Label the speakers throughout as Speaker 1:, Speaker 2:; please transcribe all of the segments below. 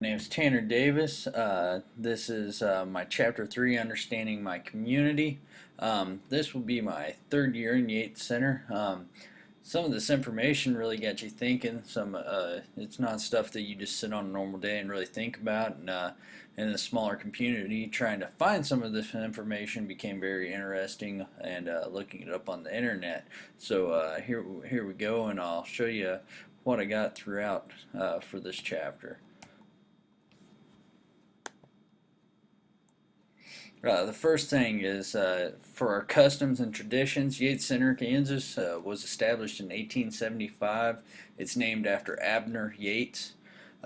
Speaker 1: My name is Tanner Davis. This is my Chapter 3, Understanding My Community. This will be my third year in Yates Center. Some of this information really got you thinking. It's not stuff that you just sit on a normal day and really think about. And in a smaller community, trying to find some of this information became very interesting, and looking it up on the internet. So here we go, and I'll show you what I got throughout for this chapter. The first thing is for our customs and traditions. Yates Center, Kansas was established in 1875. It's named after Abner Yates.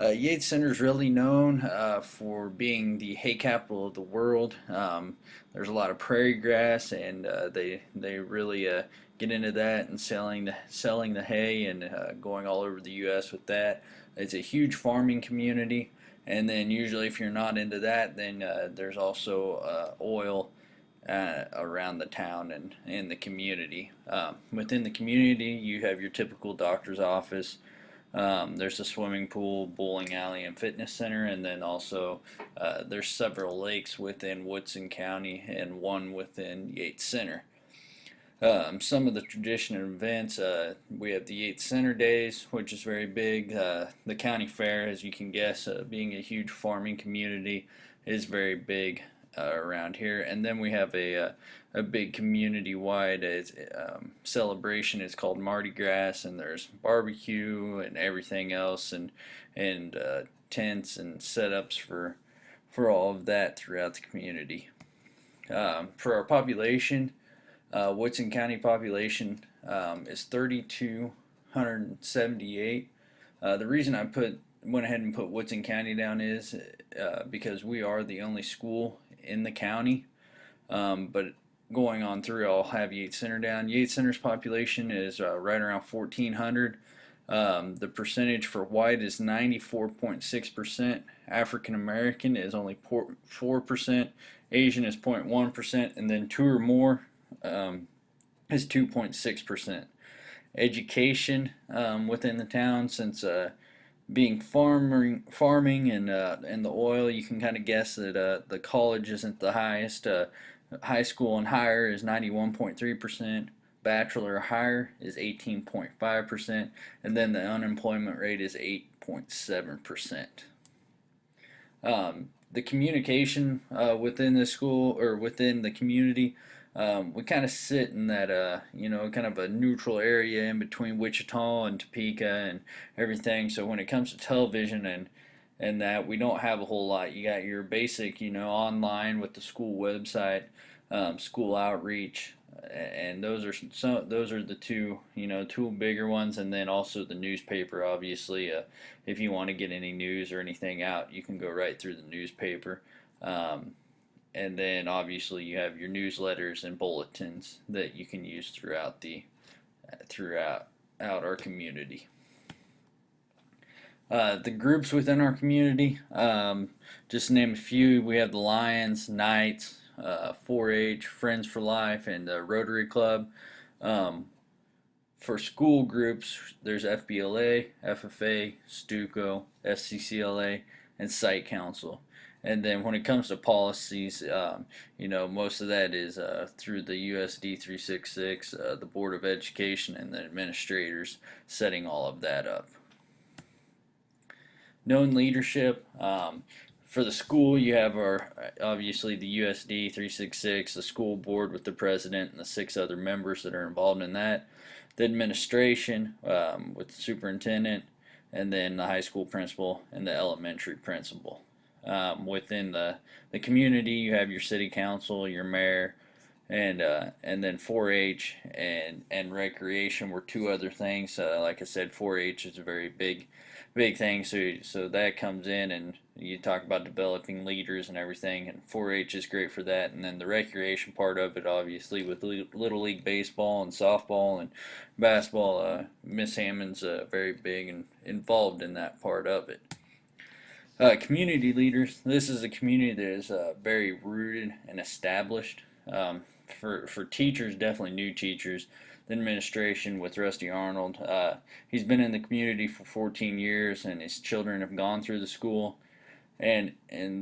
Speaker 1: Yates Center is really known for being the hay capital of the world. There's a lot of prairie grass, and they really get into that and selling the hay and going all over the U.S. with that. It's a huge farming community. And then usually if you're not into that, then there's also oil around the town and in the community. Within the community, you have your typical doctor's office. There's a swimming pool, bowling alley, and fitness center, and then also there's several lakes within Woodson County and one within Yates Center. Some of the tradition and events, we have the Yates Center Days, which is very big. The county fair, as you can guess, being a huge farming community, is very big around here. And then we have a big community-wide celebration. It's called Mardi Gras, and there's barbecue and everything else, and tents and setups for all of that throughout the community. For our population, Woodson County population is 3,278. The reason I went ahead and put Woodson County down is because we are the only school in the county. But going on through, I'll have Yates Center down. Yates Center's population is right around 1,400. The percentage for white is 94.6%. African American is only 4%. Asian is 0.1%, and then two or more is 2.6%. Education within the town, since being farming and the oil, you can kind of guess that the college isn't the highest. High school and higher is 91.3%. Bachelor or higher is 18.5%, and then the unemployment rate is 8.7%. The communication within the school or within the community, we kind of sit in that, kind of a neutral area in between Wichita and Topeka and everything. So when it comes to television and that, we don't have a whole lot. You got your basic, online with the school website, school outreach, and those are the two bigger ones, and then also the newspaper. Obviously, if you want to get any news or anything out, you can go right through the newspaper. And then obviously you have your newsletters and bulletins that you can use throughout our community. The groups within our community, just to name a few, we have the Lions, Knights, 4-H, Friends for Life, and the Rotary Club. For school groups, there's FBLA, FFA, Stuco, SCCLA, and Site Council. And then when it comes to policies, most of that is through the USD 366, the Board of Education, and the administrators setting all of that up. Known leadership. For the school, you have obviously the USD 366, the school board with the president and the 6 other members that are involved in that. The administration with the superintendent, and then the high school principal and the elementary principal. Within the community, you have your city council, your mayor, and then 4-H and recreation were 2 other things. Like I said, 4-H is a very big thing, so that comes in, and you talk about developing leaders and everything, and 4-H is great for that. And then the recreation part of it, obviously, with Little League baseball and softball and basketball, Miss Hammond's very big and involved in that part of it. Community leaders. This is a community that is very rooted and established. For teachers, definitely new teachers, the administration with Rusty Arnold. He's been in the community for 14 years, and his children have gone through the school. And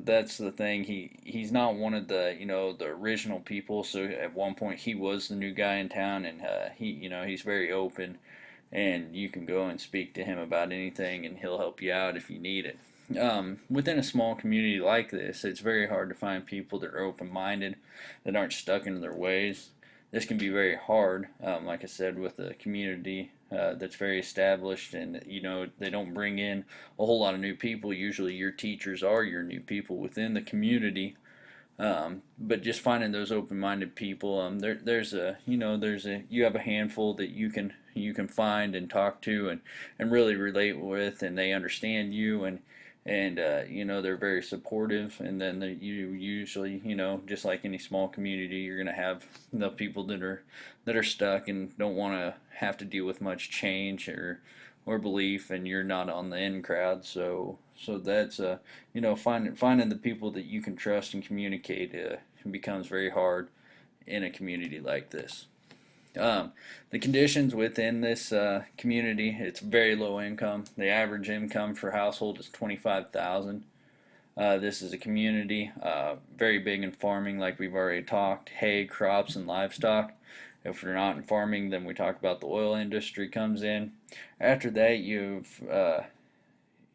Speaker 1: that's the thing. He's not one of the the original people. So at one point he was the new guy in town, and he's very open, and you can go and speak to him about anything, and he'll help you out if you need it. Within a small community like this, it's very hard to find people that are open-minded, that aren't stuck in their ways. This can be very hard, like I said, with a community that's very established, and they don't bring in a whole lot of new people. Usually, your teachers are your new people within the community. But just finding those open-minded people, you have a handful that you can find and talk to and really relate with, and they understand you, and they're very supportive. And then you usually, just like any small community, you're gonna have the people that are stuck and don't want to have to deal with much change or belief, and you're not on the in crowd. So that's finding the people that you can trust and communicate becomes very hard in a community like this. The conditions within this community, it's very low income. The average income for household is 25,000. This is a community very big in farming, like we've already talked, hay, crops, and livestock. If we're not in farming, then we talk about the oil industry comes in. After that, you've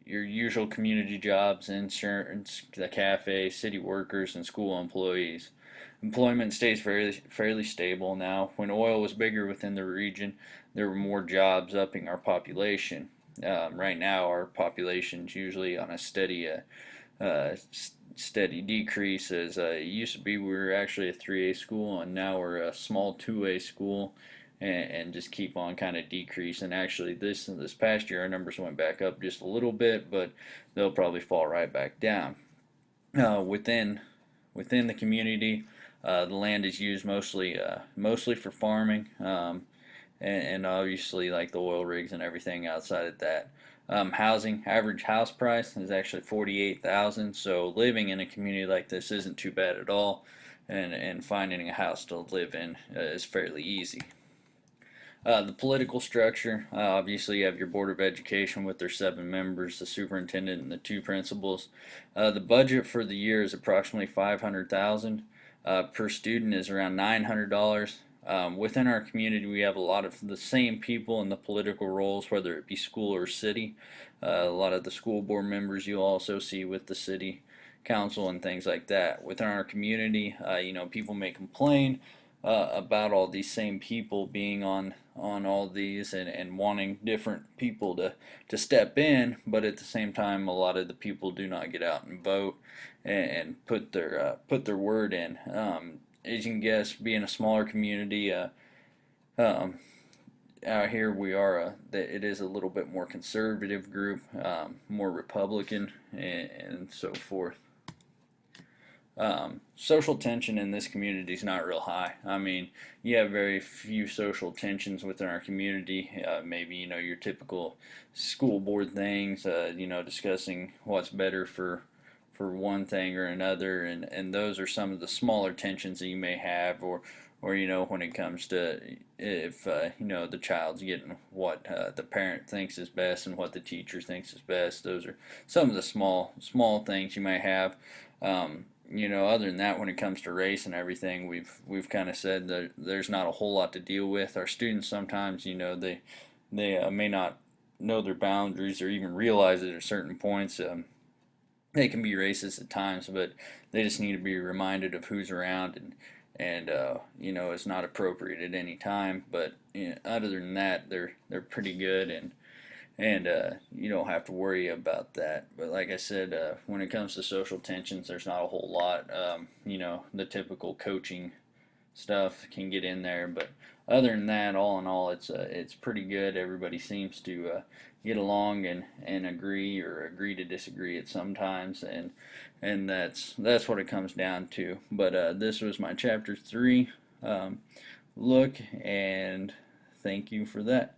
Speaker 1: your usual community jobs, insurance, the cafe, city workers, and school employees. Employment stays fairly stable now. When oil was bigger within the region, there were more jobs upping our population. Right now, our population's usually on a uh, steady decrease. As it used to be, we were actually a 3A school, and now we're a small 2A school, and just keep on kind of decreasing. Actually, this past year, our numbers went back up just a little bit, but they'll probably fall right back down. Within the community, the land is used mostly for farming, and obviously like the oil rigs and everything outside of that. Housing, average house price is actually 48,000. So living in a community like this isn't too bad at all, and finding a house to live in is fairly easy. The political structure, obviously you have your Board of Education with their 7 members, the superintendent and the 2 principals. The budget for the year is approximately 500,000. Per student is around $900. Within our community, we have a lot of the same people in the political roles, whether it be school or city. A lot of the school board members you'll also see with the city council and things like that. Within our community, people may complain about all these same people being on all these, and wanting different people to step in, but at the same time, a lot of the people do not get out and vote and put their word in. As you can guess, being a smaller community, um, out here we are it is a little bit more conservative group, more Republican, and so forth. Social tension in this community is not real high. I mean, you have very few social tensions within our community. Maybe your typical school board things. Discussing what's better for one thing or another, and those are some of the smaller tensions that you may have, or when it comes to if the child's getting what the parent thinks is best and what the teacher thinks is best. Those are some of the small things you may have. Other than that, when it comes to race and everything, we've kind of said that there's not a whole lot to deal with. Our students sometimes, they may not know their boundaries or even realize it at certain points. They can be racist at times, but they just need to be reminded of who's around, and it's not appropriate at any time. But other than that, they're pretty good, and you don't have to worry about that. But like I said, when it comes to social tensions, there's not a whole lot. The typical coaching stuff can get in there, but other than that, all in all, it's pretty good. Everybody seems to get along and agree to disagree at sometimes, and that's what it comes down to. But this was my chapter 3 look, and thank you for that.